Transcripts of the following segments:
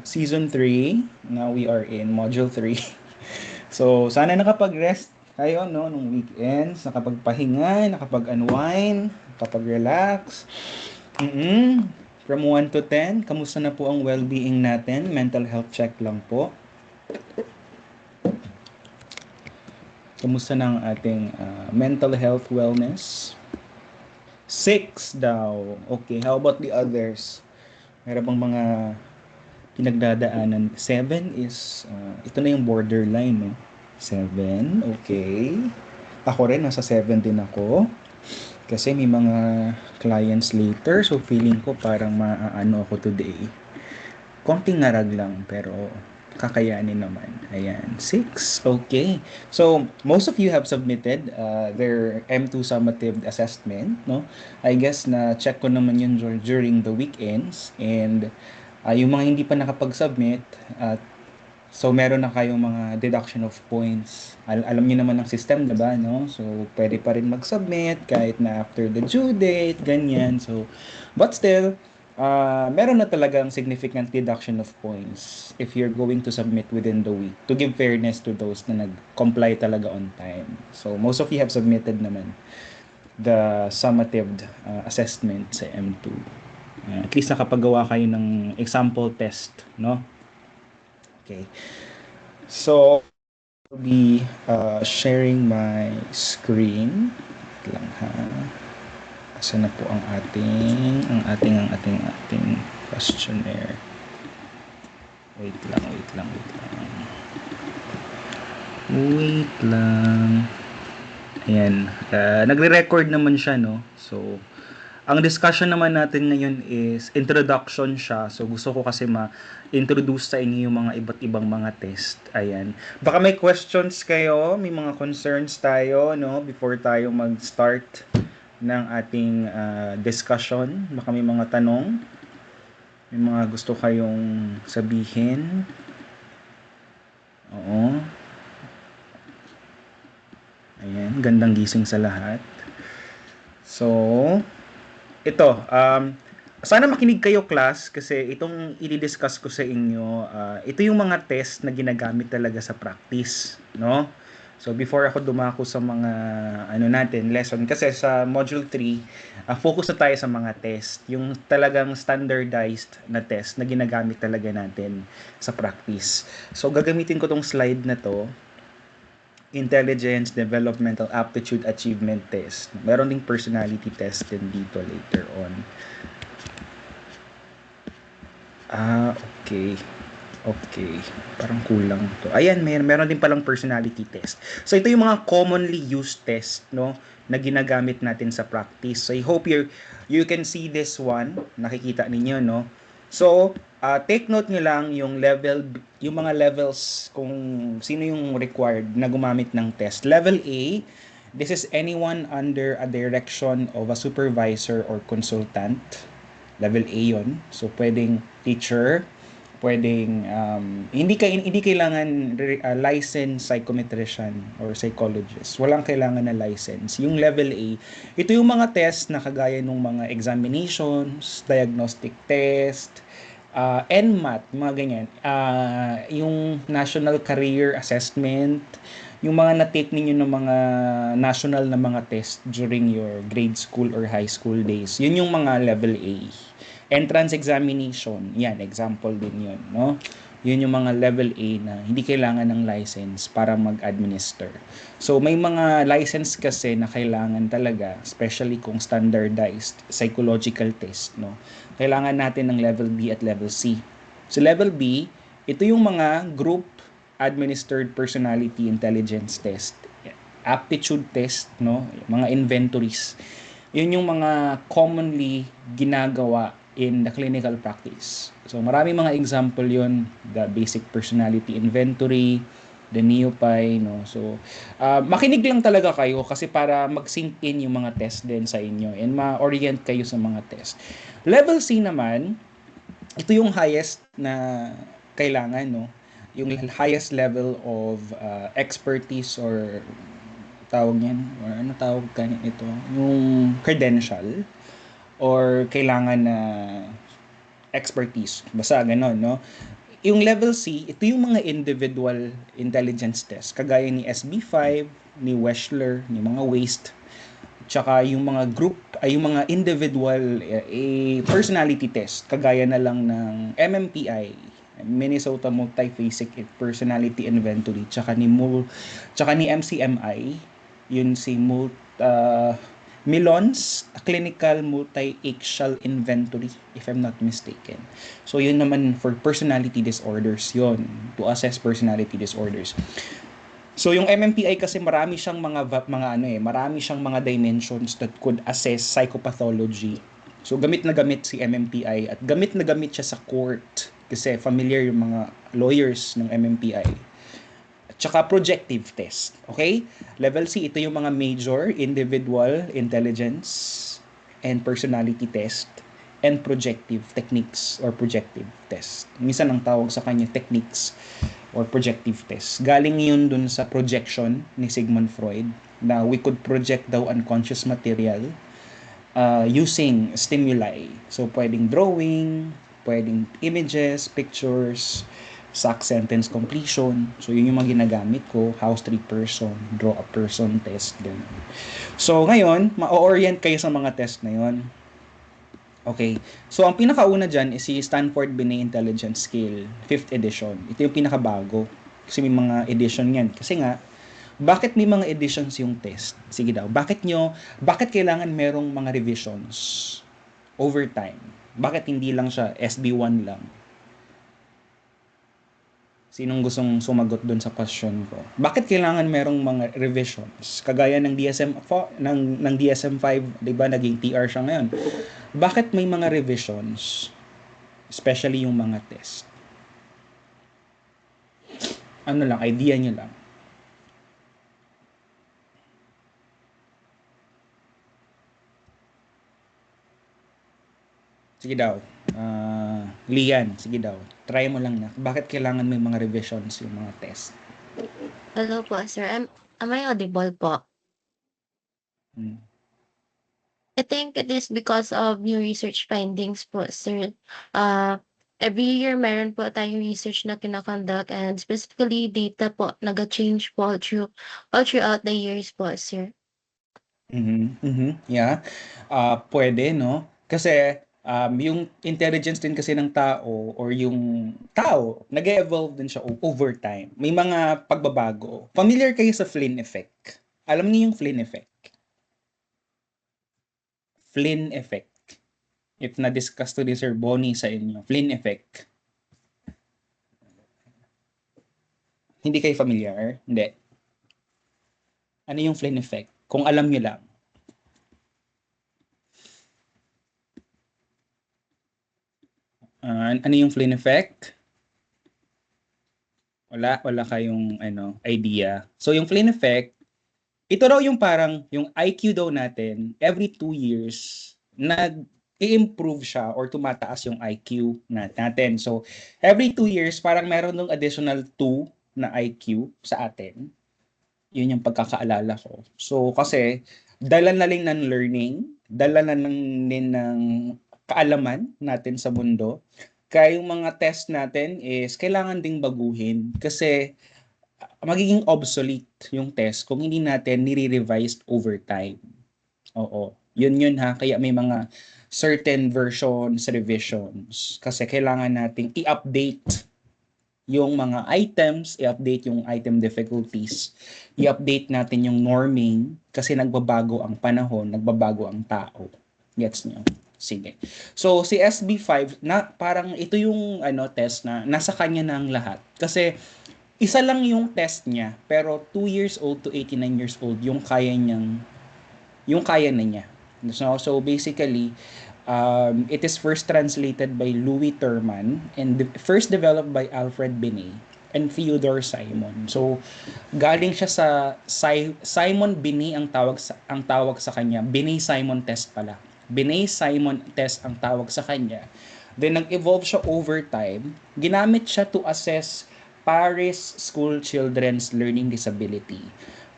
Season 3. Now we are in Module 3. So, sana nakapag-rest kayo, no, nung weekends, nakapagpahinga, nakapag-unwind, nakapag-relax. From 1 to 10, kamusta na po ang well-being natin? Mental health check lang po. Kamusta na ang ating mental health wellness? 6 daw. Okay, how about the others? Meron bang mga pinagdadaanan? 7 is, ito na yung borderline, no? 7, okay. Ako rin, nasa 7 din ako. Kasi may mga clients later, so feeling ko parang maaano ako today. Konting ngarag lang, pero kakayanin naman. Ayan, 6, okay. So, most of you have submitted their M2 summative assessment, no? I guess na check ko naman yun during the weekends, and yung mga hindi pa nakapag-submit, so meron na kayong mga deduction of points. Alam niyo naman ang system, 'di ba, no? So pwede pa rin mag-submit kahit na after the due date, ganyan. So but still, meron na talagang significant deduction of points if you're going to submit within the week to give fairness to those na nag-comply talaga on time. So most of you have submitted naman the summative assessment sa M2. At least nakapagawa kayo ng example test, no? Okay. So, I'll be sharing my screen. Wait lang ha. Asa na po ang ating questionnaire. Wait lang. Wait lang. Ayan. Nagre-record naman siya, no? So, ang discussion naman natin ngayon is introduction siya. So, gusto ko kasi ma-introduce sa inyo yung mga iba't ibang mga test. Ayan. Baka may questions kayo, may mga concerns tayo, no? Before tayo mag-start ng ating discussion. Baka may mga tanong. May mga gusto kayong sabihin. Oo. Ayan. Gandang gising sa lahat. So, ito, sana makinig kayo class kasi itong i-discuss ko sa inyo, ito yung mga test na ginagamit talaga sa practice, no? So before ako dumako sa mga lesson, kasi sa module 3, focus na tayo sa mga test, yung talagang standardized na test na ginagamit talaga natin sa practice. So gagamitin ko tong slide na to, Intelligence Developmental Aptitude Achievement Test. Meron ding personality test din dito later on. Okay. Parang kulang to. Ayan, meron din palang personality test. So ito yung mga commonly used test, no, na ginagamit natin sa practice. So I hope you can see this one. Nakikita ninyo, no? So, take note nyo lang yung mga levels kung sino yung required na gumamit ng test. Level A, this is anyone under a direction of a supervisor or consultant. Level A yon. So, pwedeng teacher, pwedeng hindi kailangan licensed psychometrician or psychologist. Walang kailangan na license. Yung level A, ito yung mga test na kagaya ng mga examinations, diagnostic test, NMAT, mga ganyan. Yung National Career Assessment, yung mga na-take ninyo ng mga national na mga test during your grade school or high school days. Yun yung mga level A. Entrance examination, yan, example din yun, no? Yun yung mga level A na hindi kailangan ng license para mag-administer. So, may mga license kasi na kailangan talaga, especially kung standardized psychological test, no? Kailangan natin ng level B at level C. So, level B, ito yung mga group administered personality intelligence test, aptitude test, no? Mga inventories. Yun yung mga commonly ginagawa in the clinical practice. So maraming mga example yun, the basic personality inventory, the NEOPI, no? So makinig lang talaga kayo kasi para mag-sink in yung mga test din sa inyo and ma-orient kayo sa mga test. Level C naman, ito yung highest na kailangan, no? Yung highest level of expertise or tawag niyan, or ano tawag kanin ito, yung credential, or kailangan na expertise. Basta ganon, no? Yung level C, ito yung mga individual intelligence test, kagaya ni SB5, ni Wechsler, ni mga WASTE, tsaka yung mga group, ay yung mga individual personality test, kagaya na lang ng MMPI, Minnesota Multiphasic Personality Inventory, tsaka ni MCMI, yun si Milon's Clinical Multi-Axial Inventory, if I'm not mistaken. So yun naman for personality disorders yun, to assess personality disorders. So yung MMPI kasi marami siyang marami siyang mga dimensions that could assess psychopathology. So gamit na gamit si MMPI at gamit na gamit siya sa court kasi familiar yung mga lawyers ng MMPI. At saka projective test. Okay? Level C, ito yung mga major individual intelligence and personality test and projective techniques or projective test. Minsan ang tawag sa kanya techniques or projective test. Galing yun dun sa projection ni Sigmund Freud na we could project daw unconscious material using stimuli. So, pwedeng drawing, pwedeng images, pictures, exact sentence completion. So, yun yung mga ginagamit ko. House 3 person, draw a person test. Ganun. So, ngayon, ma-orient kayo sa mga test na yun. Okay. So, ang pinakauna dyan is si Stanford Binet Intelligence Scale, 5th edition. Ito yung pinakabago. Kasi may mga edition yan. Kasi nga, bakit may mga editions yung test? Sige daw. Bakit kailangan merong mga revisions over time? Bakit hindi lang siya SB1 lang? Sinong gustong sumagot doon sa question ko? Bakit kailangan merong mga revisions? Kagaya ng DSM-5, 'di ba, naging TR siya ngayon. Bakit may mga revisions? Especially yung mga test. Ano lang, idea niyo lang. Sige daw. Lian, sige daw. Try mo lang na. Bakit kailangan may mga revisions yung mga test? Hello po, sir. Am I audible po? I think it is because of new research findings po, sir. Every year meron po tayong research na kinakonduct and specifically data po nag-change po all throughout the years po, sir. Yeah. Pwede, no? Kasi yung intelligence din kasi ng tao or yung tao, nag-evolve din siya over time. May mga pagbabago. Familiar kayo sa Flynn effect? Alam niyo yung Flynn effect? Flynn effect. If na-discuss to ni Sir Bonnie sa inyo, Flynn effect. Hindi kayo familiar? Hindi. Ano yung Flynn effect? Kung alam niyo lang. Ano yung Flynn effect? Wala kayong idea. So yung Flynn effect, ito raw yung parang yung IQ daw natin every 2 years nag-i-improve siya or tumataas yung IQ natin. So every 2 years parang meron ng additional 2 na IQ sa atin. Yun yung pagkakaalala ko. So kasi dala na rin ng learning, dala na din ng kaalaman natin sa mundo. Kaya yung mga test natin is kailangan ding baguhin kasi magiging obsolete yung test kung hindi natin nire-revised over time. Oo. Yun ha. Kaya may mga certain versions, revisions. Kasi kailangan nating i-update yung mga items, i-update yung item difficulties, i-update natin yung norming kasi nagbabago ang panahon, nagbabago ang tao. Gets nyo? Sige. So, si SB5, parang ito yung test na nasa kanya na ang lahat. Kasi, isa lang yung test niya, pero 2 years old to 89 years old, yung kaya na niya. So basically, it is first translated by Louis Terman and first developed by Alfred Binet and Theodore Simon. So galing siya sa Simon Binet ang tawag sa kanya. Binet-Simon test pala. Binet-Simon test ang tawag sa kanya. Then nag-evolve siya over time. Ginamit siya to assess Paris school children's learning disability.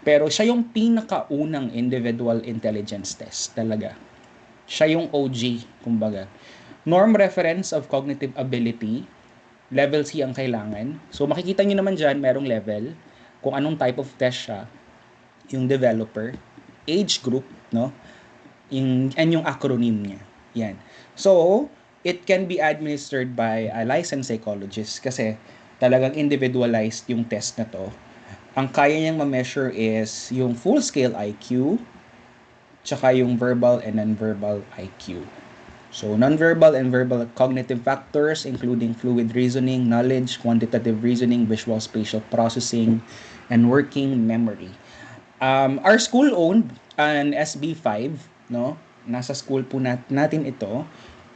Pero siya yung pinakaunang individual intelligence test talaga. Siya yung OG, kumbaga. Norm reference of cognitive ability, level C ang kailangan. So makikita nyo naman dyan, merong level, kung anong type of test siya, yung developer, age group, no? Yung acronym niya. Yan. So, it can be administered by a licensed psychologist kasi talagang individualized yung test na to. Ang kaya niyang ma-measure is yung full-scale IQ, tsaka yung verbal and non-verbal IQ. So, non-verbal and verbal cognitive factors including fluid reasoning, knowledge, quantitative reasoning, visual spatial processing, and working memory. Our school owned an SB5, no? Nasa school po natin ito.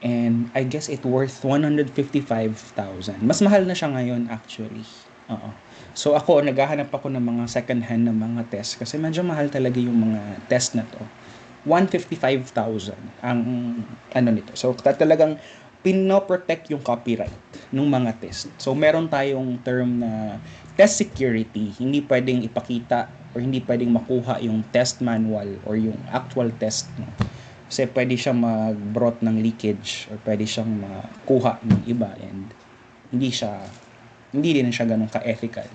And I guess it worth 155,000. Mas mahal na siya ngayon actually. Oo. So ako, naghahanap ako ng mga second hand na mga test kasi medyo mahal talaga yung mga test na to. 155,000 ang ano nito. So talagang pinoprotect yung copyright ng mga test. So meron tayong term na test security. Hindi pwedeng ipakita or hindi pwedeng makuha yung test manual or yung actual test mo. Kasi pwede siyang mag-brought ng leakage or pwede siyang makuha ng iba and hindi din siya ganun ka-ethical.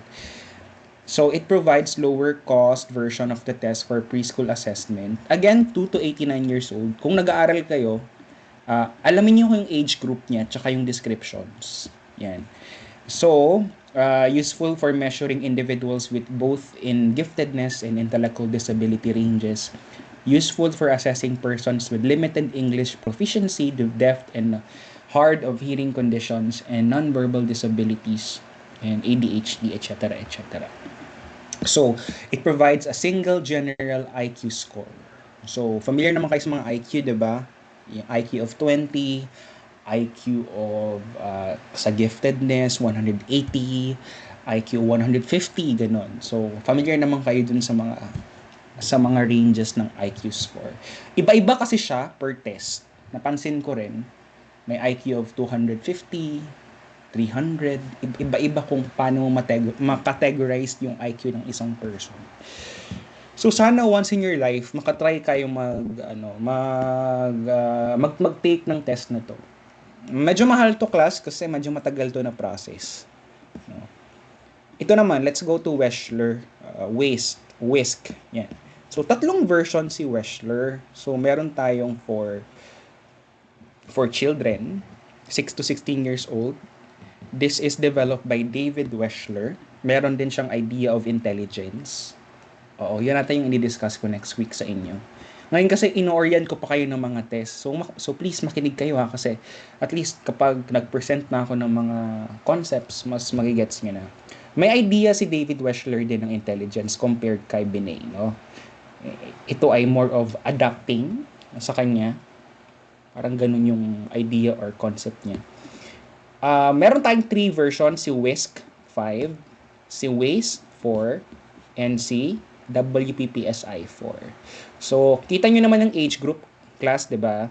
So, it provides lower cost version of the test for preschool assessment. Again, 2 to 89 years old. Kung nag-aaral kayo, alamin niyo yung age group niya tsaka yung descriptions. Yan. So, useful for measuring individuals with both in giftedness and intellectual disability ranges. Useful for assessing persons with limited English proficiency, deaf and hard of hearing conditions, and nonverbal disabilities, and ADHD, etc., etc. So, it provides a single general IQ score. So, familiar naman kayo sa mga IQ, di ba? Yung IQ of 20, IQ of sa giftedness 180, IQ 150, ganon. So familiar naman kayo dun sa mga ranges ng IQ score. Iba-iba kasi siya per test. Napansin ko rin, may IQ of 250, 300, iba-iba kung paano makategorize yung IQ ng isang person. So sana once in your life makatry kayo mag-take ng test na to. Medyo mahal to class kasi medyo matagal to na process. No? Ito naman, let's go to Wechsler, WISC. Yan. So tatlong version si Wechsler. So meron tayong for children 6 to 16 years old. This is developed by David Wechsler. Meron din siyang idea of intelligence. Oo, yan natin yung i-discuss ko next week sa inyo. Ngayon kasi in-orient ko pa kayo ng mga test. So please makinig kayo ha kasi at least kapag nag-present na ako ng mga concepts, mas magigets niyo na. May idea si David Wechsler din ng intelligence compared kay Binet, no? Ito ay more of adapting sa kanya. Parang ganun yung idea or concept niya. Meron tayong 3 versions, si WISC 5, si WACE 4, and si WPPSI 4. So, kita nyo naman yung age group class, 'di ba?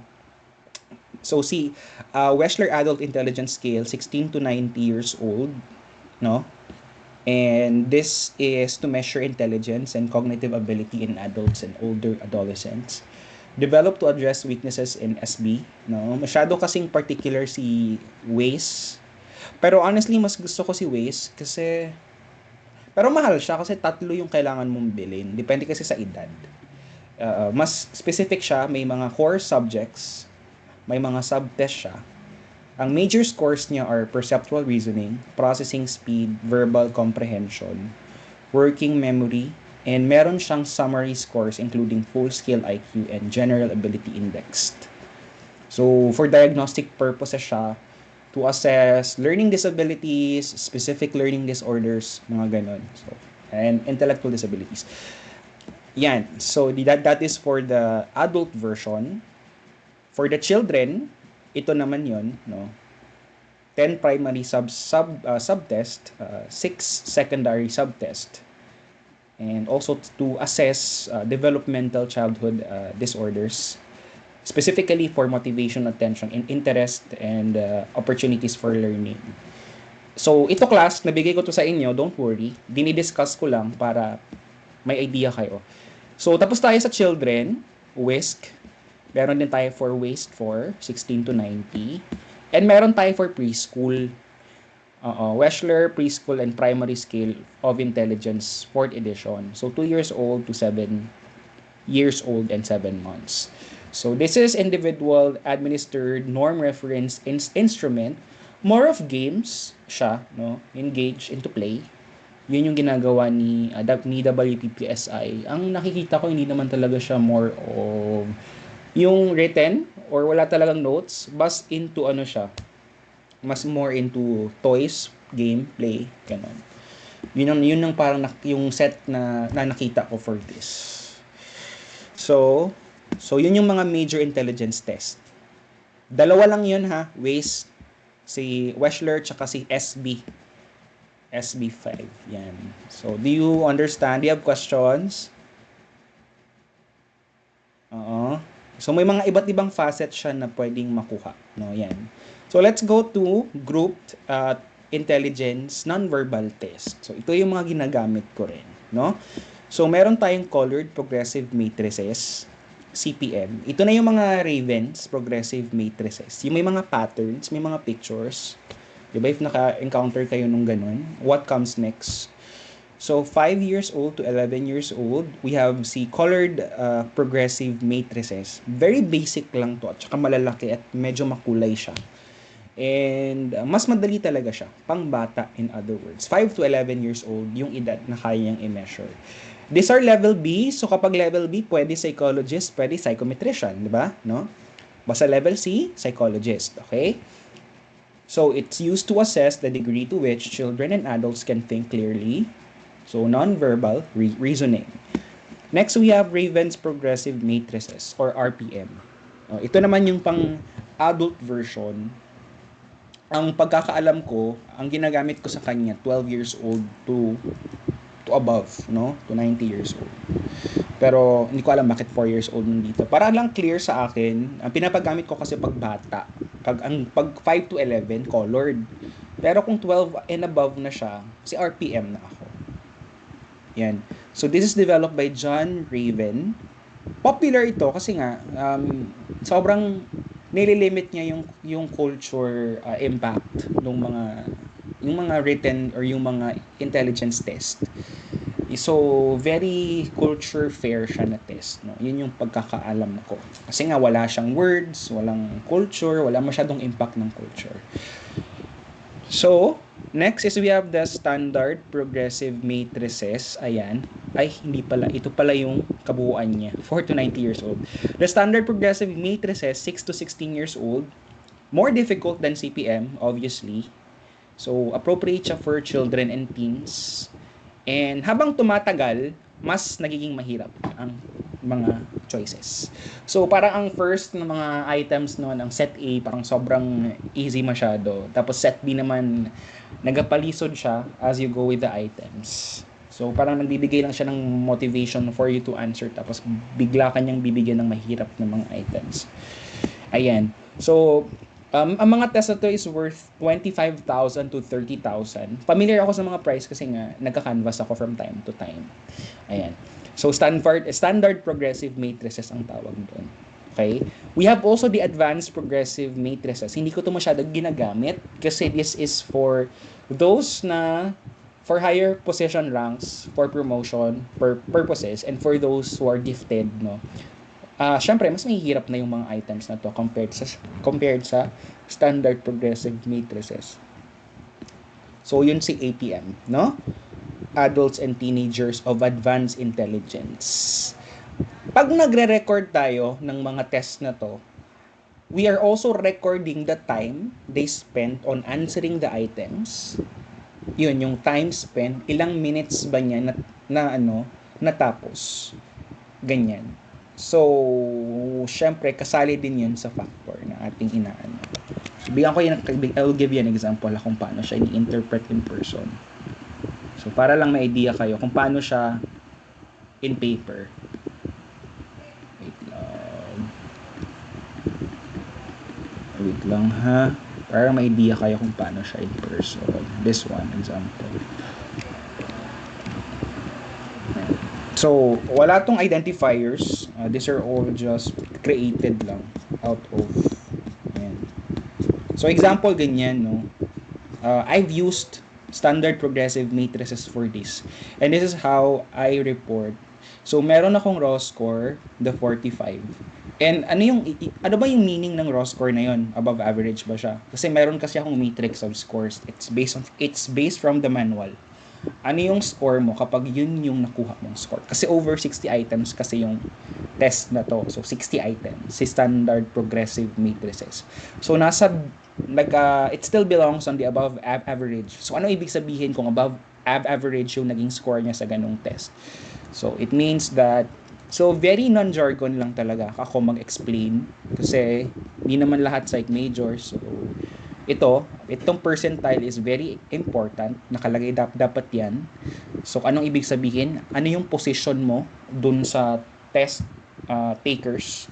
So, si Wechsler Adult Intelligence Scale, 16 to 90 years old, no? And this is to measure intelligence and cognitive ability in adults and older adolescents. Developed to address weaknesses in SB, no? Masyado kasing particular si WACE. Pero honestly, mas gusto ko si WACE kasi pero mahal siya kasi 3 yung kailangan mong bilhin. Depende kasi sa edad. Mas specific siya, may mga core subjects, may mga subtest siya. Ang major scores niya are perceptual reasoning, processing speed, verbal comprehension, working memory, and meron siyang summary scores including full-scale IQ and general ability indexed. So, for diagnostic purposes siya, to assess learning disabilities, specific learning disorders, mga ganon. So, and intellectual disabilities. Yan. So, that is for the adult version. For the children, ito naman yon, no? 10 primary subtest, 6 secondary subtest, and also to assess developmental childhood disorders, specifically for motivation, attention, and interest, and opportunities for learning. So, ito class, nabigay ko to sa inyo, don't worry. Dinidiscuss ko lang para may idea kayo. So, tapos tayo sa children, WISC. Meron din tayo for waist 4, 16 to 90. And meron tayo for preschool. Wechsler Preschool and Primary Scale of Intelligence 4th edition. So 2 years old to 7 years old and 7 months. So this is individual administered norm reference instrument. More of games siya, no? Engage into play. Yun yung ginagawa ni WPPSI. Ang nakikita ko hindi naman talaga siya more of yung written or wala talagang notes, mas into ano siya, mas more into toys, game, play, ganun. Yun ang parang yung set na nakita ko for this. So yun yung mga major intelligence test. Dalawa lang yun ha, waist, si Wechsler tsaka si SB5. Yan. So, do you understand? Do you have questions? Oo. So, may mga iba't ibang facets siya na pwedeng makuha. No, yan. So, let's go to grouped intelligence non-verbal test. So, ito yung mga ginagamit ko rin. No? So, meron tayong colored progressive matrices, CPM. Ito na yung mga Ravens progressive matrices. Yung may mga patterns, may mga pictures. Diba? If naka-encounter kayo nung ganun, what comes next? So, 5 years old to 11 years old, we have si colored progressive matrices. Very basic lang to, at saka malalaki at medyo makulay siya. And mas madali talaga siya. Pangbata, in other words. 5 to 11 years old, yung edad na kaya niyang i-measure. These are level B. So, kapag level B, pwede psychologist, pwede psychometrician. Diba? No? Basta level C, psychologist. Okay? So, it's used to assess the degree to which children and adults can think clearly. So, non-verbal reasoning. Next, we have Raven's Progressive Matrices or RPM. Ito naman yung pang-adult version. Ang pagkakaalam ko, ang ginagamit ko sa kanya, 12 years old to above, no? To 90 years old. Pero, hindi ko alam bakit 4 years old nandito. Para lang clear sa akin, ang pinapagamit ko kasi pag bata. Pag 5 to 11, colored. Pero kung 12 and above na siya, si RPM na ako. Yan. So, this is developed by John Raven. Popular ito kasi nga, sobrang nililimit niya yung culture impact ng mga written or yung mga intelligence test. So, very culture fair siya na test. No? Yun yung pagkakaalam ko. Kasi nga, wala siyang words, walang culture, wala masyadong impact ng culture. So, next is we have the standard progressive matrices. Ayan. Ay, hindi pala. Ito pala yung kabuuan niya. 4 to 90 years old. The standard progressive matrices, 6 to 16 years old. More difficult than CPM, obviously. So, appropriate siya for children and teens. And habang tumatagal, mas nagiging mahirap ang mga choices. So, parang ang first ng mga items noon, ang set A, parang sobrang easy masyado. Tapos set B naman, nagapalisod siya as you go with the items. So, parang nagbibigay lang siya ng motivation for you to answer. Tapos, bigla kanyang bibigyan ng mahirap na mga items. Ayan. So, ang mga test na to is worth 25,000 to 30,000. Familiar ako sa mga price kasi nga nagka-canvas ako from time to time. Ayan. So standard progressive matrices ang tawag doon. Okay? We have also the advanced progressive matrices. Hindi ko to masyadong ginagamit kasi this is for those na for higher position ranks, for promotion purposes, and for those who are gifted, no. Syempre, mas mahihirap na yung mga items na to compared sa standard progressive matrices. So, yun si APM, no? Adults and Teenagers of Advanced Intelligence. Pag nagre-record tayo ng mga test na to, we are also recording the time they spent on answering the items. Yun, yung time spent, ilang minutes ba niya natapos. Ganyan. So, syempre, kasali din yun sa factor na ating inaano. So, I will give you an example kung paano siya i-interpret in person. So, para lang may idea kayo kung paano siya in paper. Wait lang ha. Para may idea kayo kung paano siya in person. This one, example. So, wala tong identifiers. These are all just created lang out of, ayan. So, example ganyan, no? I've used standard progressive matrices for this. And this is how I report. So, meron akong raw score, the 45. And ano ba yung meaning ng raw score na yon? Above average ba siya? Kasi meron kasi akong matrix of scores. It's based from the manual. Ano yung score mo kapag yun yung nakuha mong score? Kasi over 60 items kasi yung test na to. So 60 items si standard progressive matrices. So it still belongs on the above average. So ano ibig sabihin kung above average yung naging score niya sa ganung test? So it means that very non-jargon lang talaga ako mag-explain kasi hindi naman lahat psych majors. So itong percentile is very important. Nakalagay dapat yan. So anong ibig sabihin? Ano yung position mo dun sa test takers?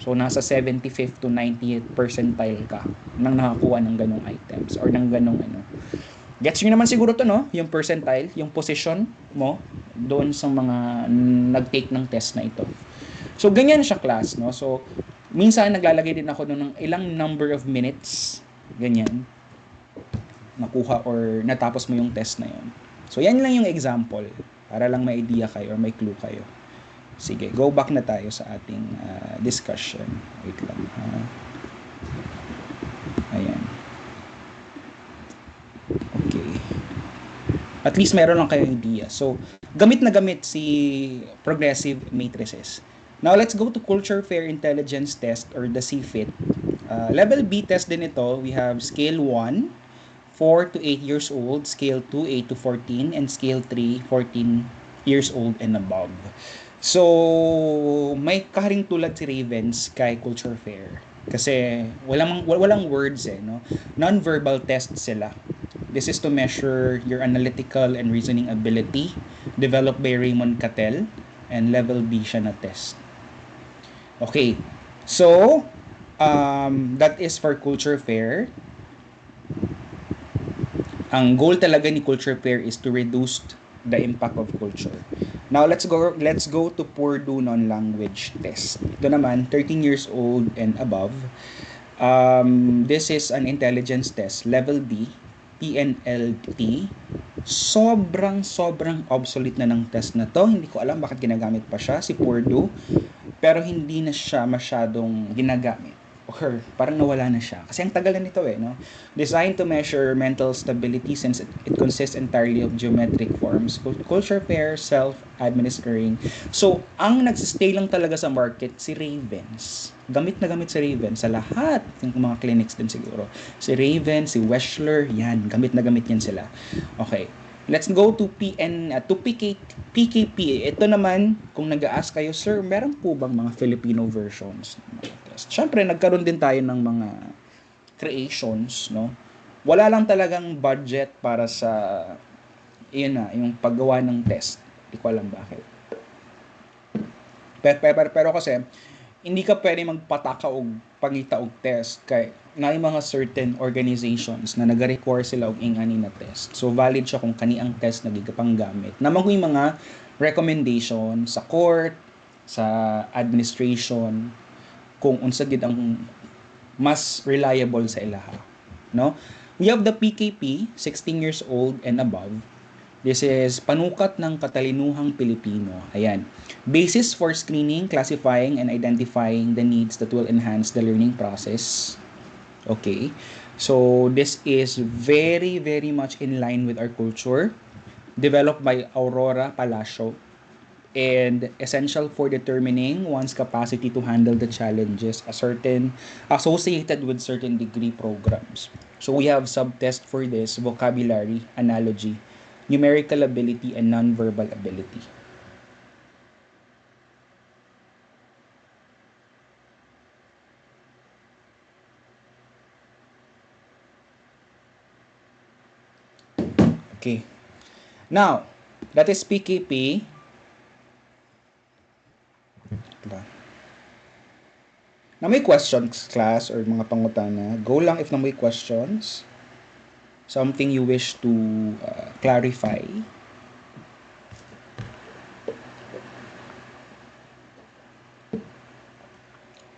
So nasa 75th to 90th percentile ka nang nakakuha ng ganong items or ng ganong ano. Gets nyo naman siguro to, no? Yung percentile, yung position mo doon sa mga nag-take ng test na ito. So ganyan siya, class, no? So minsan naglalagay din ako doon ng ilang number of minutes, ganyan, nakuha or natapos mo yung test na yun. So yan lang yung example para lang may idea kayo or may clue kayo. Sige, go back na tayo sa ating discussion. Wait lang, ha? Ayan. Okay. At least meron lang kayong idea. So, gamit na gamit si progressive matrices. Now, let's go to Culture Fair Intelligence Test or the CFIT. Level B test din ito. We have Scale 1, 4 to 8 years old, Scale 2, 8 to 14, and Scale 3, 14 years old and above. So, may karing tulad si Ravens kay Culture Fair. Kasi walang words no? Non-verbal test sila. This is to measure your analytical and reasoning ability, developed by Raymond Cattell, and level B siya na test. Okay. So, that is for Culture Fair. Ang goal talaga ni Culture Fair is to reduce the impact of culture. Now, let's go to Purdue non-language test. Ito naman, 13 years old and above. This is an intelligence test, level B, PNLT. Sobrang obsolete na ng test na to. Hindi ko alam bakit ginagamit pa siya, si Purdue. Pero hindi na siya masyadong ginagamit. Or parang nawala na siya. Kasi ang tagal na nito no? Designed to measure mental stability since it consists entirely of geometric forms. Culture Fair, self-administering. So, ang nagsistay lang talaga sa market, si Ravens. Gamit na gamit si Ravens sa lahat ng mga clinics din siguro. Si Ravens, si Wechsler, yan. Gamit na gamit yan sila. Okay. Let's go to PKP. Ito naman, kung nag-a-ask kayo, sir, meron po bang mga Filipino versions? Siyempre, nagkaroon din tayo ng mga creations, no? Wala lang talagang budget para sa, yung paggawa ng test. Hindi ko alam bakit. Pero kasi, hindi ka pwede magpataka o pangita og test kay na mga certain organizations na nag-require sila og ingani na test. So valid siya kung kani ang test na gigapang gamit. Namang yung mga recommendation sa court, sa administration kung unsa gid ang mas reliable sa ilaha, no? We have the PKP, 16 years old and above. This is panukat ng katalinuhang Pilipino. Ayan. Basis for screening, classifying, and identifying the needs that will enhance the learning process. Okay. So, this is very, very much in line with our culture. Developed by Aurora Palacio. And essential for determining one's capacity to handle the challenges associated with certain degree programs. So, we have subtest for this, vocabulary, analogy, numerical ability, and nonverbal ability. Okay. Now, that is PKP. Na may questions, class, or mga pangutana, go lang if na may questions. Something you wish to clarify.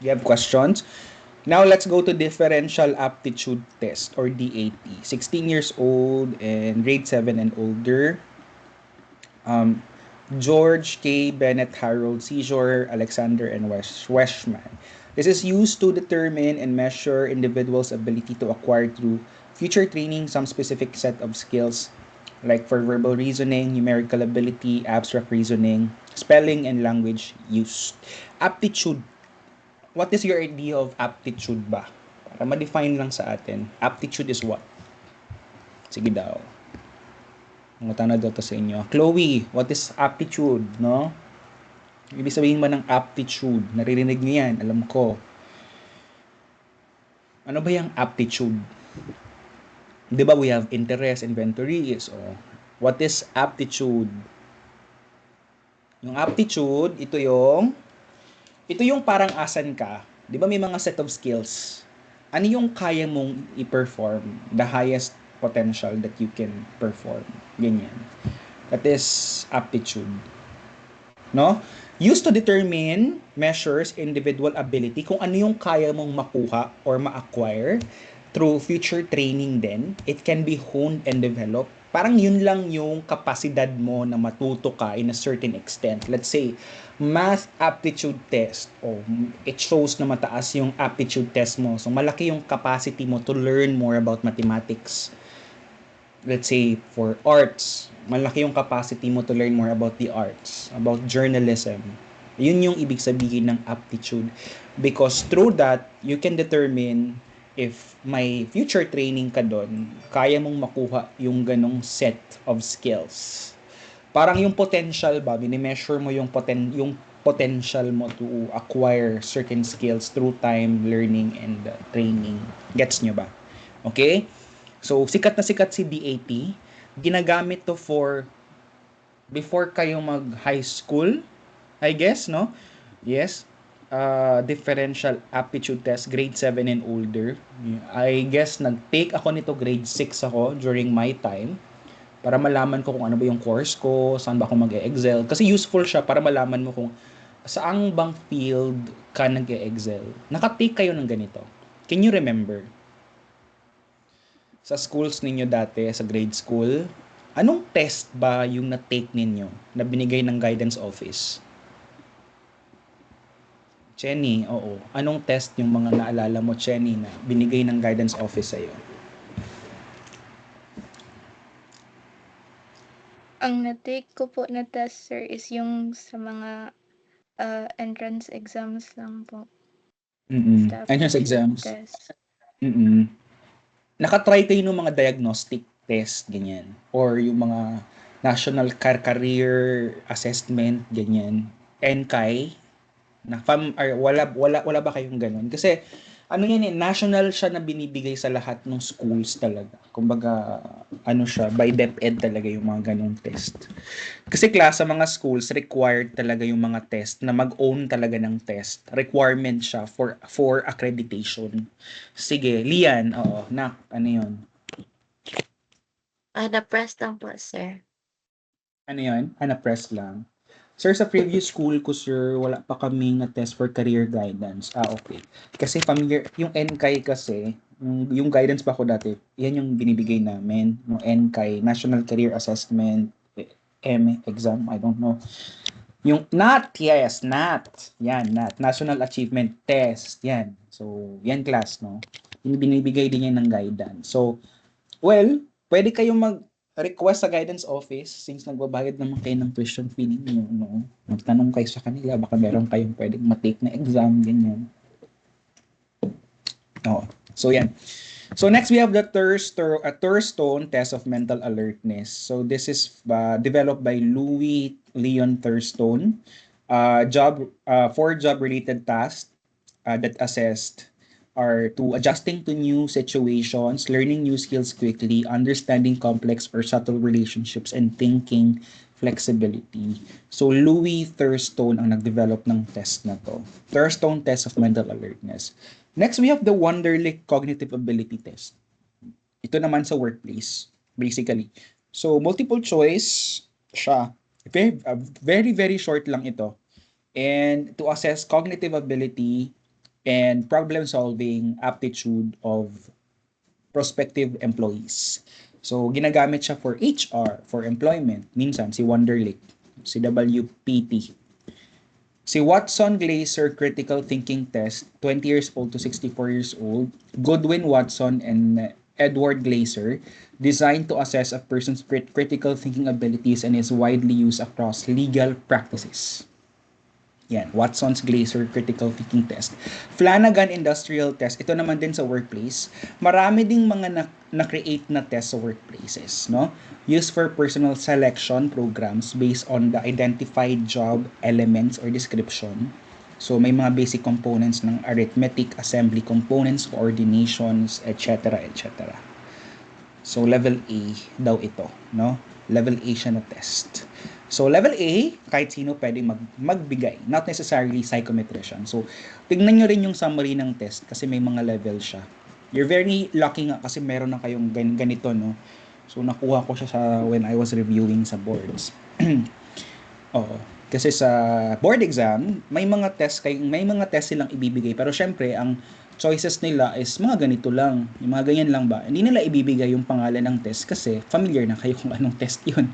You have questions? Now let's go to differential aptitude test or DAT. 16 years old and grade 7 and older. Um, George K. Bennett Harold Seizure, Alexander and Weshman. This is used to determine and measure individuals' ability to acquire through future training some specific set of skills like for verbal reasoning, numerical ability, abstract reasoning, spelling, and language use. Aptitude. What is your idea of aptitude ba? Para ma-define lang sa atin. Aptitude is what? Sige daw. Mga tanong daw to sa inyo. Chloe, what is aptitude, no? Ibig sabihin ba ng aptitude? Naririnig niyo yan, alam ko. Ano ba yung aptitude? Di ba we have interest, inventories, o what is aptitude? Yung aptitude, ito yung parang asan ka. Di ba may mga set of skills? Ano yung kaya mong i-perform? The highest potential that you can perform. Ganyan. That is aptitude. No? Used to determine, measures individual ability, kung ano yung kaya mong makuha or ma-acquire through future training din. It can be honed and developed. Parang yun lang yung kapasidad mo na matuto ka in a certain extent. Let's say, math aptitude test. It shows na mataas yung aptitude test mo. So, malaki yung capacity mo to learn more about mathematics. Let's say, for arts, malaki yung capacity mo to learn more about the arts, about journalism. Yun yung ibig sabihin ng aptitude. Because through that, you can determine if may future training ka doon, kaya mong makuha yung ganong set of skills. Parang yung potential ba, mini-measure mo yung potential mo to acquire certain skills through time, learning, and training. Gets nyo ba? Okay? So, sikat na sikat si DAT. Ginagamit to for before kayo mag-high school, I guess, no? Yes. Differential aptitude test, grade 7 and older. I guess nag-take ako nito grade 6 ako during my time para malaman ko kung ano ba yung course ko, saan ba ako mag-e-excel. Kasi useful siya para malaman mo kung saan bang field ka nag-e-excel. Naka-take kayo ng ganito. Can you remember? Sa schools ninyo dati, sa grade school, anong test ba yung na-take ninyo na binigay ng guidance office? Chenny, oo. Anong test yung mga naalala mo, Chenny, na binigay ng guidance office sa'yo? Ang na-take ko po na test, sir, is yung sa mga entrance exams lang po. Sa Entrance aptitude exams. test. Nakatry kayo ng mga diagnostic test, ganyan? Or yung mga national career assessment, ganyan? NCAI? Wala ba kayong ganun? Kasi ano yan national siya na binibigay sa lahat ng schools talaga. Kumbaga, ano siya, by DepEd talaga yung mga ganung test. Kasi sa mga schools, required talaga yung mga test na mag-own talaga ng test. Requirement siya for accreditation. Sige, Lian, ano yun? Na-press lang po, sir. Ano yun? Na-press lang. Sir, sa previous school ko, sir, wala pa kaming na-test for career guidance. Okay. Kasi familiar, yung NCAI kasi, yung guidance pa ko dati, yan yung binibigay namin. Yung NCAI, National Career Assessment, exam, I don't know. Yung NAT, yes, NAT. Yan, NAT. National Achievement Test. Yan. So, yan class, no? Yung binibigay din yan ng guidance. So, well, pwede kayong mag-request sa guidance office since nagbabayad naman kayo ng tuition fee ninyo, no? Magtanong kayo sa kanila, baka meron kayong pwedeng matake na exam, ganyan. So yan. So next we have the Thurstone test of mental alertness. So this is developed by Louis Leon Thurstone. Four job-related tasks that assessed are to adjusting to new situations, learning new skills quickly, understanding complex or subtle relationships, and thinking flexibility. So Louis Thurstone ang nag-develop ng test na to. Thurstone test of mental alertness. Next, we have the Wonderlic cognitive ability test. Ito naman sa workplace, basically. So multiple choice siya. Very, very short lang ito. And to assess cognitive ability, and problem-solving aptitude of prospective employees. So, ginagamit siya for HR, for employment. Minsan, si Wonderlic, si WPT. Si Watson Glaser Critical Thinking Test, 20 years old to 64 years old, Goodwin Watson and Edward Glaser, designed to assess a person's critical thinking abilities and is widely used across legal practices. Yan, Watson's Glaser Critical Thinking Test. Flanagan Industrial Test, ito naman din sa workplace. Marami ding mga na-create na test sa workplaces, no? Used for personal selection programs based on the identified job elements or description. So, may mga basic components ng arithmetic, assembly components, coordinations, etc., etc. So, level A daw ito, no? Level A siya na test. So, level A, kahit sino pwede magbigay. Not necessarily psychometrician. So, tignan nyo rin yung summary ng test kasi may mga level siya. You're very lucky nga kasi meron na kayong ganito, no? So, nakuha ko siya when I was reviewing sa boards. Oo. Kasi sa board exam, may mga test silang ibibigay. Pero syempre, ang choices nila is mga ganito lang. Yung mga ganyan lang ba? Hindi nila ibibigay yung pangalan ng test kasi familiar na kayo kung anong test yun.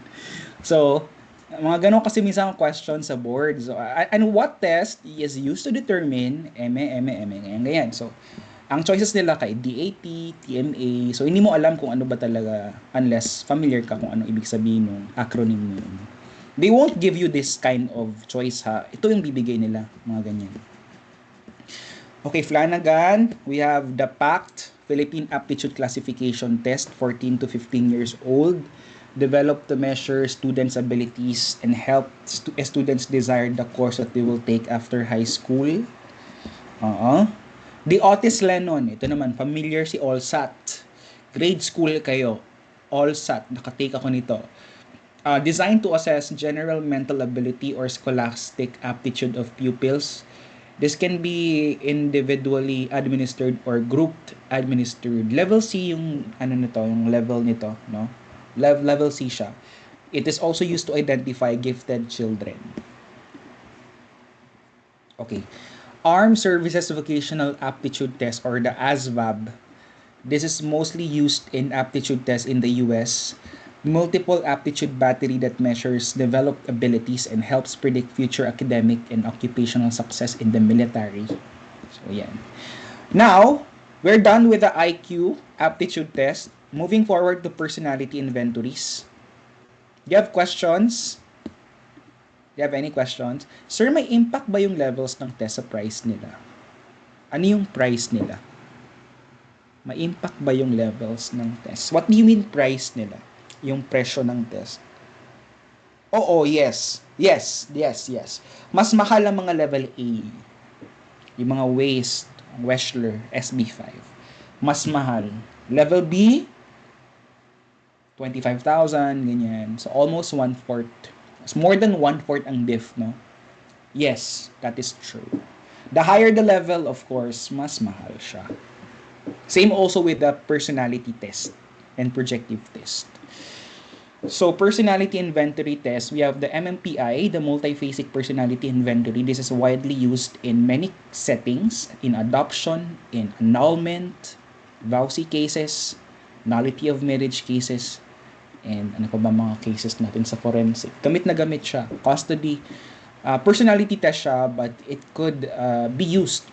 So, mga ganun kasi minsan ang question sa board. So, and what test is used to determine ganyan. So, ang choices nila kay DAT, TMA. So, hindi mo alam kung ano ba talaga unless familiar ka kung anong ibig sabihin ng acronym mo. They won't give you this kind of choice, ha. Ito yung bibigay nila, mga ganyan. Okay, Flanagan, we have the PACT, Philippine Aptitude Classification Test, 14 to 15 years old. Developed to measure students' abilities and help students desire the course that they will take after high school. The Otis Lennon, ito naman, familiar si ALSAT. Grade school kayo, ALSAT, nakatake ako nito. Designed to assess general mental ability or scholastic aptitude of pupils. This can be individually administered or grouped administered. Level C yung yung level nito, no? Level C siya. It is also used to identify gifted children. Okay. Armed Services Vocational Aptitude Test or the ASVAB. This is mostly used in aptitude tests in the US. Multiple aptitude battery that measures developed abilities and helps predict future academic and occupational success in the military. So, yan. Now, we're done with the IQ aptitude test. Moving forward to personality inventories. Do you have questions? Do you have any questions? Sir, may impact ba yung levels ng test sa price nila? Ano yung price nila? May impact ba yung levels ng test? What do you mean price nila? Yung presyo ng test. Oo, yes. Yes. Mas mahal ang mga level A. Yung mga WAIST, Wechsler, SB5. Mas mahal. Level B, 25,000, ganyan. So, almost 1/4. It's more than 1/4 ang diff, no? Yes, that is true. The higher the level, of course, mas mahal siya. Same also with the personality test and projective test. So, personality inventory test, we have the MMPI, the multiphasic personality inventory. This is widely used in many settings, in adoption, in annulment, vowsy cases, nullity of marriage cases, and ano pa ba mga cases natin sa forensic. Gamit na gamit siya. Custody. Personality test siya, but it could be used.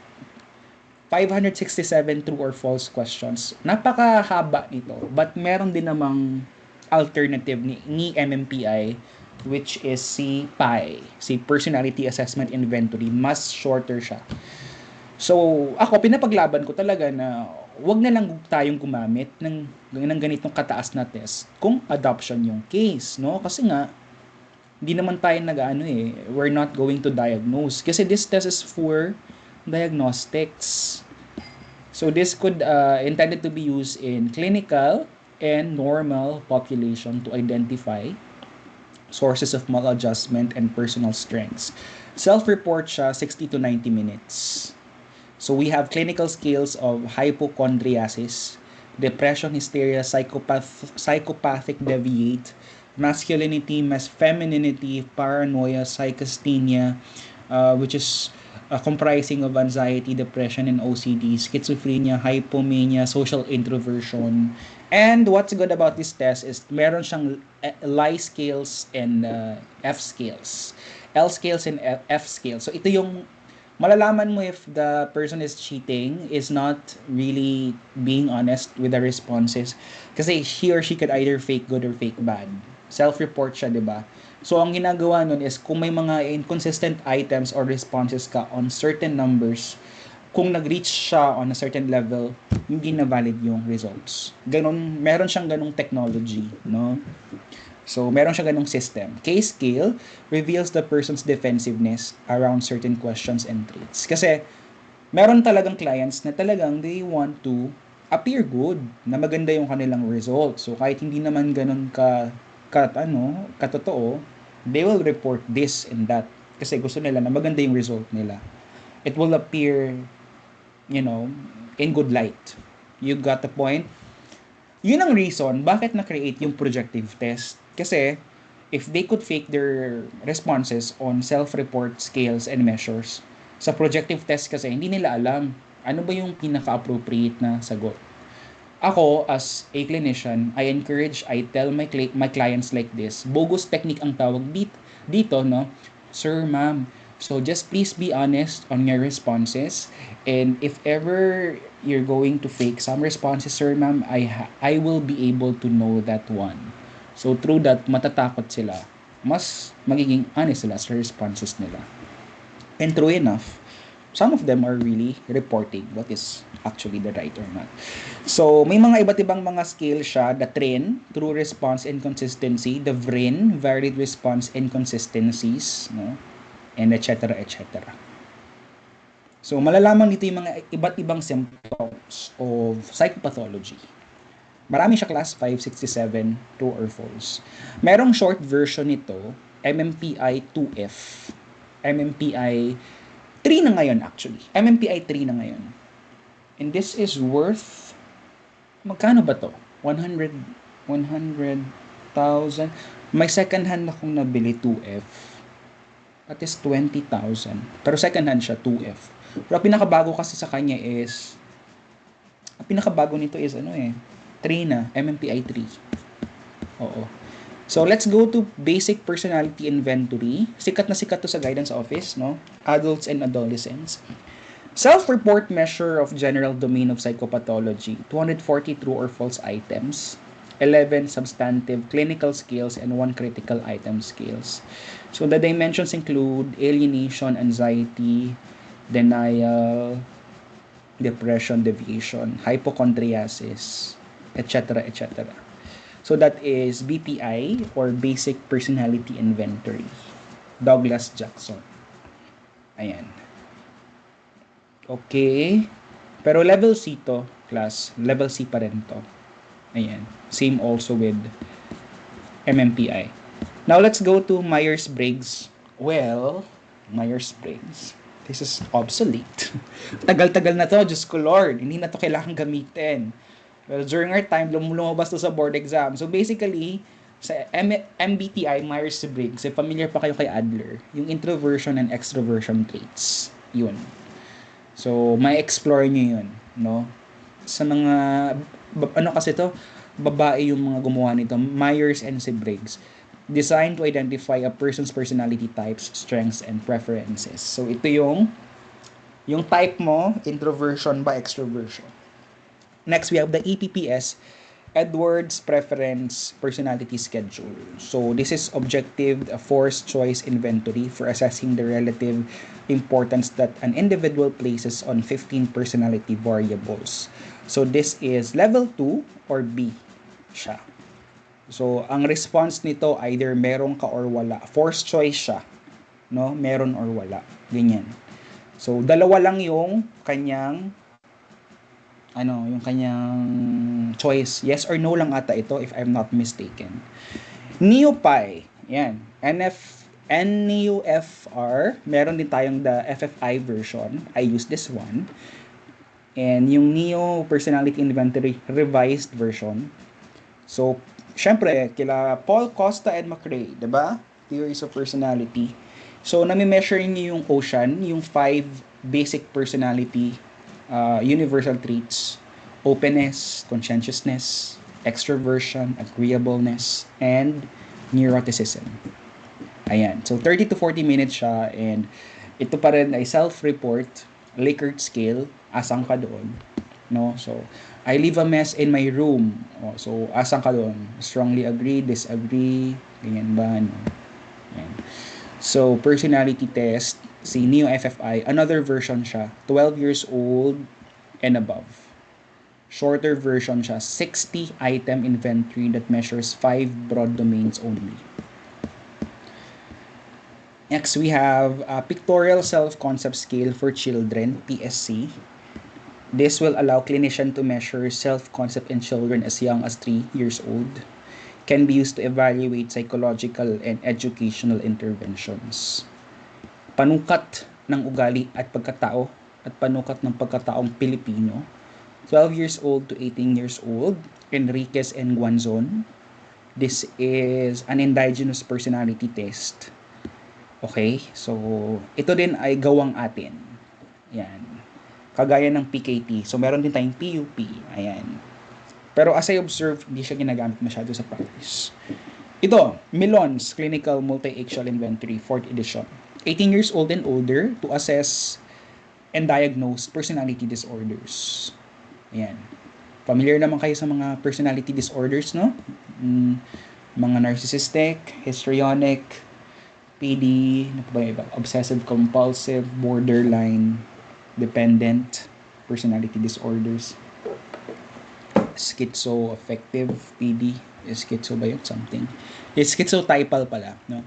567 true or false questions. Napakahaba nito. But meron din namang alternative ni MMPI, which is si PI, si Personality Assessment Inventory. Mas shorter siya. So, ako, pinapaglaban ko talaga na wag na lang tayong gumamit ng ganitong kataas na test kung adoption yung case, no? Kasi nga, hindi naman tayo we're not going to diagnose. Kasi this test is for diagnostics. So, this could intended to be used in clinical and normal population to identify sources of maladjustment and personal strengths. Self-report siya, 60 to 90 minutes. So we have clinical scales of hypochondriasis, depression, hysteria, psychopathic deviate, masculinity, femininity, paranoia, psychasthenia, which is comprising of anxiety, depression, and OCD, schizophrenia, hypomania, social introversion. And what's good about this test is meron siyang lie scales and F scales. L scales and F scales. So ito yung malalaman mo if the person is cheating, is not really being honest with the responses. Kasi he or she could either fake good or fake bad. Self-report siya, di ba? So, ang ginagawa nun is kung may mga inconsistent items or responses ka on certain numbers, kung nag-reach siya on a certain level, hindi na valid yung results. Ganon, meron siyang ganong technology, no? So, meron siya ganong system. K-scale reveals the person's defensiveness around certain questions and traits. Kasi, meron talagang clients na talagang they want to appear good, na maganda yung kanilang result. So, kahit hindi naman ganon katotoo, they will report this and that. Kasi gusto nila na maganda yung result nila. It will appear, in good light. You got the point? Yun ang reason bakit na-create yung projective test. Kasi, if they could fake their responses on self-report scales and measures, sa projective test kasi, hindi nila alam ano ba yung pinaka-appropriate na sagot. Ako, as a clinician, I tell my clients like this, bogus technique ang tawag dito, no? Sir, ma'am, so just please be honest on your responses, and if ever you're going to fake some responses, sir, ma'am, I will be able to know that one. So through that, matatakot sila. Mas magiging honest sila sa responses nila. And true enough, some of them are really reporting what is actually the right or not. So, may mga iba't ibang mga scale siya. The TRIN, true response and consistency. The VRIN, varied response and consistencies. No? And etc. etc. So, malalaman dito yung mga iba't ibang symptoms of psychopathology. Marami siya class 5, 67, true or false. Merong short version nito, MMPI-2F. MMPI 3 na ngayon actually. MMPI 3 na ngayon. And this is worth, magkano ba to? 100,000. May second hand akong nabili 2F. That is 20,000. Pero second hand siya 2F. Pero pinakabago kasi sa kanya is, pinakabago nito is 3 na, MMPI 3. Oo. So, let's go to basic personality inventory. Sikat na sikat to sa guidance office, no? Adults and adolescents. Self-report measure of general domain of psychopathology. 240 true or false items. 11 substantive clinical skills and 1 critical item skills. So, the dimensions include alienation, anxiety, denial, depression, deviation, hypochondriasis, etc., etc. So that is BPI or Basic Personality Inventory. Douglas Jackson. Ayan. Okay. Pero level C to, class. Level C pa rin to. Ayan. Same also with MMPI. Now let's go to Myers-Briggs. Well, Myers-Briggs. This is obsolete. Tagal-tagal na to, Diyos ko Lord. Hindi na to kailangan gamitin. Well, during our time, lumabas to sa board exam. So basically, sa MBTI, Myers-Briggs, familiar pa kayo kay Adler, yung introversion and extroversion traits. Yun. So, may explore nyo yun, no? Sa mga, kasi to, babae yung mga gumawa nito, Myers and Briggs, designed to identify a person's personality types, strengths, and preferences. So, ito yung type mo, introversion ba, extroversion. Next, we have the EPPS, Edwards Preference Personality Schedule. So, this is objective forced choice inventory for assessing the relative importance that an individual places on 15 personality variables. So, this is level 2 or B siya. So, ang response nito, either meron ka or wala. Forced choice siya. No? Meron or wala. Ganyan. So, dalawa lang yung kanyang choice. Yes or no lang ata ito if I'm not mistaken. NeoPi. Yan. NeoFR. Meron din tayong the FFI version. I use this one. And yung Neo Personality Inventory revised version. So, syempre, kila Paul Costa and McRae, diba? Theories of Personality. So, nami-measure niyo yung ocean, yung 5 basic personality universal traits: openness, conscientiousness, extroversion, agreeableness, and neuroticism. Ayan. So, 30 to 40 minutes siya, and ito pa rin ay self-report, Likert scale, asang ka doon. No? So, I leave a mess in my room. So, asang ka doon? Strongly agree, disagree, ganyan ba? No? Ayan. So, personality test, si Neo FFI, another version siya, 12 years old and above. Shorter version siya, 60 item inventory that measures 5 broad domains only. Next, we have a pictorial self-concept scale for children, PSC. This will allow clinician to measure self-concept in children as young as 3 years old. Can be used to evaluate psychological and educational interventions. Panukat ng ugali at pagkatao at panukat ng pagkataong Pilipino. 12 years old to 18 years old, Enriquez and Guanzon. This is an indigenous personality test. Okay, so ito din ay gawang atin. Yan. Kagaya ng PKT. So meron din tayong PUP. Ayan. Pero as I observed, hindi siya ginagamit masyado sa practice. Ito, Milon's Clinical Multi-Axial Inventory, 4th edition. 18 years old and older to assess and diagnose personality disorders. Ayan. Familiar naman kayo sa mga personality disorders, no? Mga narcissistic, histrionic, PD, ano pa ba iba? Obsessive compulsive, borderline, dependent personality disorders. Schizoaffective PD, schizo ba yun? Something. It's schizotypal pala, no?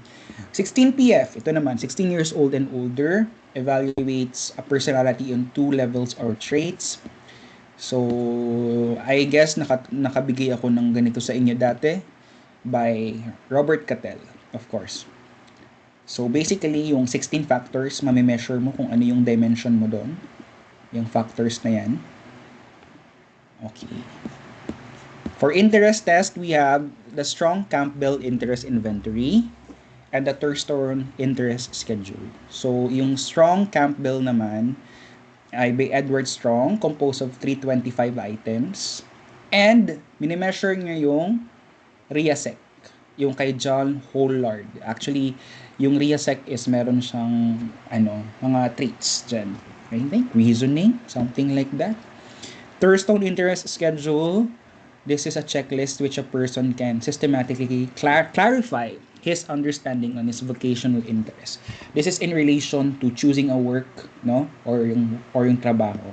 16 PF, ito naman, 16 years old and older, evaluates a personality on 2 levels or traits. So, I guess nakabigay ako ng ganito sa inyo dati by Robert Cattell, of course. So, basically, yung 16 factors, mami-measure mo kung ano yung dimension mo doon. Yung factors na yan. Okay. For interest test, we have the Strong Campbell Interest Inventory and the Thurston Interest Schedule. So, yung Strong Campbell naman ay by Edward Strong, composed of 325 items. And, minimeasure niya yung RIASEC, yung kay John Hollard. Actually, yung RIASEC is meron siyang mga traits dyan. I think reasoning, something like that. Thurston Interest Schedule, this is a checklist which a person can systematically clarify his understanding on his vocational interest. This is in relation to choosing a work, no? Or yung trabaho.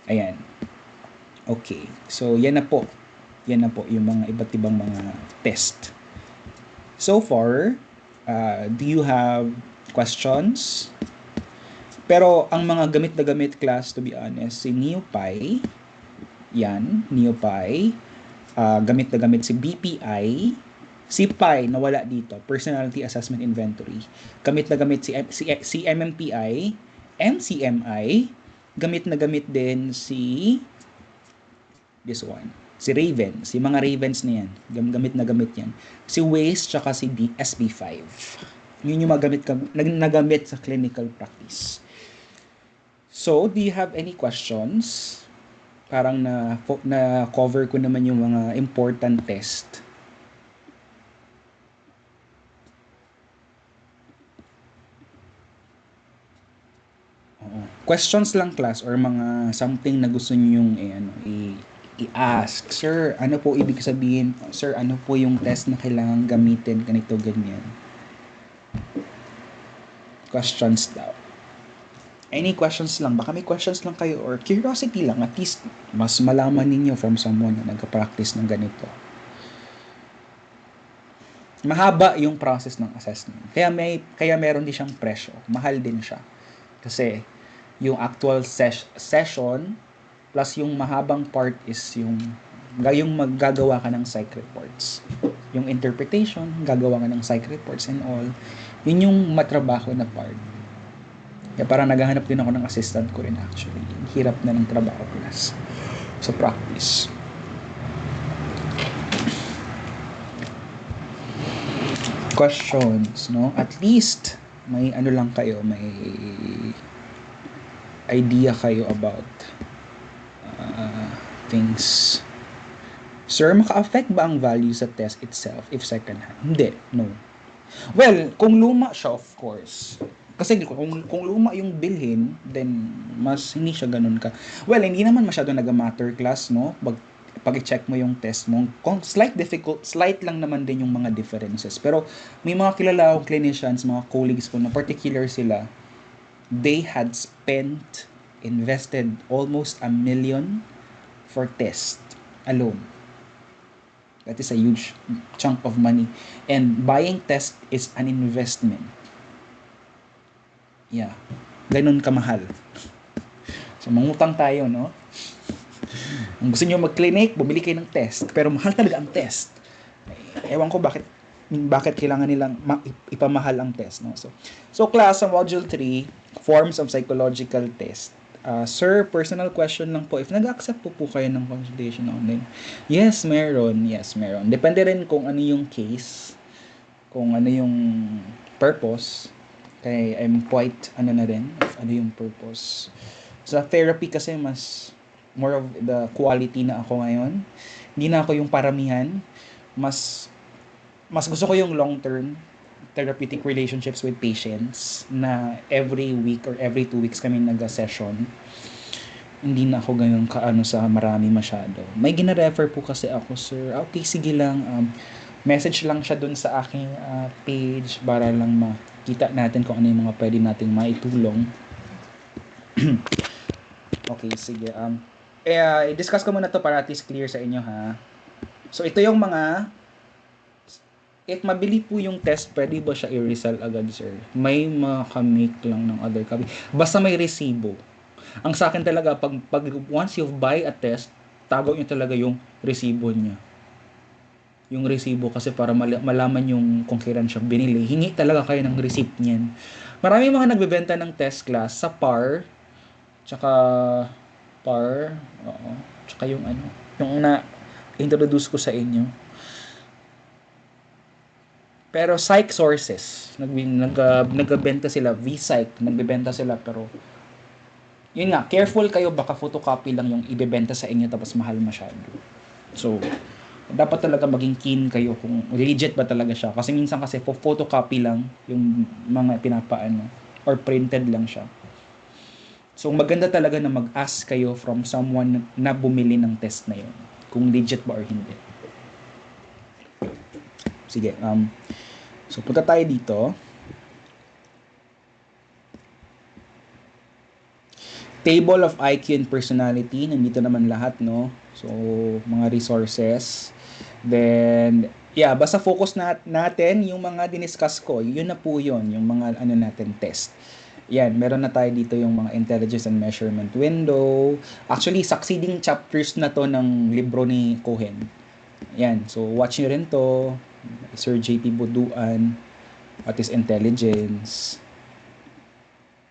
Ayan. Okay. So, yan na po. Yan na po yung mga iba't ibang mga test. So far, do you have questions? Pero ang mga gamit na gamit class, to be honest, si NeoPy, yan, NeoPy, gamit na gamit si BPI, si Pi, nawala dito, Personality Assessment Inventory, gamit na gamit si MMPI, MCMI, gamit na gamit din si this one, si Raven, si mga Ravens na yan, gamit na gamit yan, si Waze, tsaka si SB5. Yun yung nagamit sa clinical practice. So, do you have any questions? Parang na-cover ko naman yung mga important test. Oo. Questions lang class or mga something na gusto niyo yung i-ask. Sir, ano po ibig sabihin? Sir, ano po yung test na kailangan gamitin? Ganito, ganyan. Questions daw. Any questions lang? Baka may questions lang kayo or curiosity lang. At least, mas malaman ninyo from someone na nagka-practice ng ganito. Mahaba yung process ng assessment. Kaya meron din siyang presyo. Mahal din siya. Kasi, yung actual session plus yung mahabang part is yung maggagawa ka ng psych reports. Yung interpretation, gagawa ka ng psych reports and all. Yun yung matrabaho na part. Kaya parang naghahanap din ako ng assistant ko rin actually. Hirap na ng trabaho plus sa practice. Questions, no? At least may ano lang kayo, may idea kayo about things. Sir, maka-affect ba ang value sa test itself if second hand? Hindi, no. Well, kung luma siya, of course. Kasi kung luma yung bilhin, then mas hindi siya ganun ka. Well, hindi naman masyado nag-matter class, no? Pag-check mo yung test mo, kung slight lang naman din yung mga differences. Pero may mga kilala akong clinicians, mga colleagues ko na particular sila, they had invested almost $1 million for test alone. That is a huge chunk of money. And buying test is an investment. Yeah. Ganun kamahal. So, mangutang tayo, no? Kung gusto nyo mag-clinic, bumili kayo ng test. Pero mahal talaga ang test. Ewan ko bakit kailangan nilang ipamahal ang test, no? So class, sa module 3, forms of psychological test. Sir, personal question lang po. If nag-accept po kayo ng consultation online? Yes, meron. Depende rin kung ano yung case, kung ano yung purpose. Kaya I'm quite, ano yung purpose. Sa therapy kasi mas more of the quality na ako ngayon. Hindi na ako yung paramihan. Mas gusto ko yung long-term therapeutic relationships with patients na every week or every 2 weeks kami nag-session. Hindi na ako ganun kaano sa marami masyado. May gina-refer po kasi ako, sir. Okay, sige lang. Message lang siya dun sa aking page para lang makita natin kung ano yung mga pwede nating maitulong. Okay, sige. I-discuss ko muna to para at least clear sa inyo, ha. So, ito yung mga if mabili po yung test, pwede ba siya i-resell agad, sir? May makamake lang ng other copy. Basta may resibo. Ang sa akin talaga, pag once you buy a test, tago nyo talaga yung resibo niya. Yung resibo kasi para malaman yung kung kailan siya binili. Hingi talaga kayo ng receipt niyan. Maraming mga nagbebenta ng test class sa PAR, tsaka tsaka yung na-introduce ko sa inyo. Pero psych sources, nagbebenta sila, V-Psych, nagbebenta sila, pero yun nga, careful kayo, baka photocopy lang yung ibebenta sa inyo tapos mahal masyado. So, dapat talaga maging keen kayo kung legit ba talaga siya. Kasi minsan kasi photocopy lang yung mga pinapaano or printed lang siya. So, maganda talaga na mag-ask kayo from someone na bumili ng test na yun. Kung legit ba or hindi. Sige, so punta tayo dito. Table of IQ and personality, nandito naman lahat, no? So, mga resources. Then, basta focus natin yung mga diniscuss ko. Yun na po yun, yung mga natin test. Yan, meron na tayo dito yung mga intelligence and measurement window. Actually, succeeding chapters na to ng libro ni Cohen. Yan, so watch nyo rin to. Sir J.P. Buduan, what is intelligence?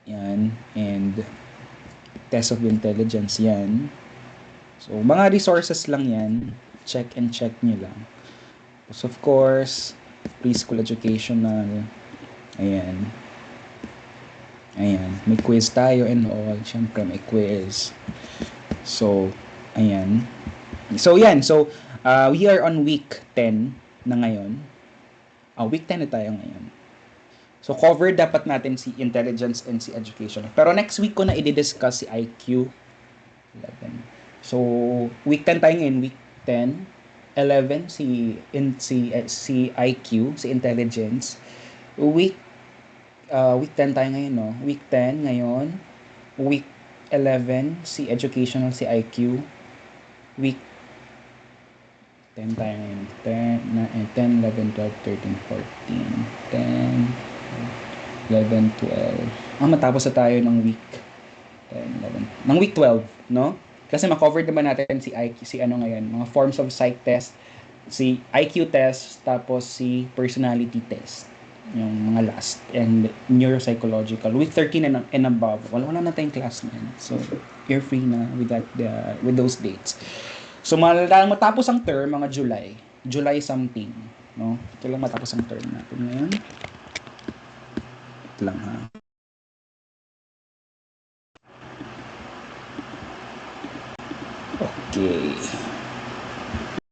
Yan, and test of intelligence yan. So, mga resources lang yan. Check nyo lang. So, of course, preschool educational. Ayan. May quiz tayo and all. Siyempre, may quiz. So, ayan. So, yan. So, we are on week 10 na ngayon. Week 10 na tayo ngayon. So, cover dapat natin si intelligence and si education. Pero next week ko na i-discuss si IQ. 11. So, week 10 tayo ngayon. Week 10. 11, si IQ, si intelligence. Week 10 tayo ngayon, no? Week 10 ngayon. Week 11, si educational, si IQ. Week 10 tayo ngayon. 10, 11, 12, 13, 14. 10, 11, 12. Matapos na tayo ng week 10, 11. Ng week 12, no? Kasi ma-cover naman natin si IQ, ngayon. Mga forms of psych test, si IQ test, tapos si personality test. Yung mga last. And neuropsychological. Week 13 and above. Wala na tayong class na yan. So, you're free na with those dates. So, matapos ang term, mga July something, no? Ito lang matapos ang term natin ngayon. lang ha. Okay.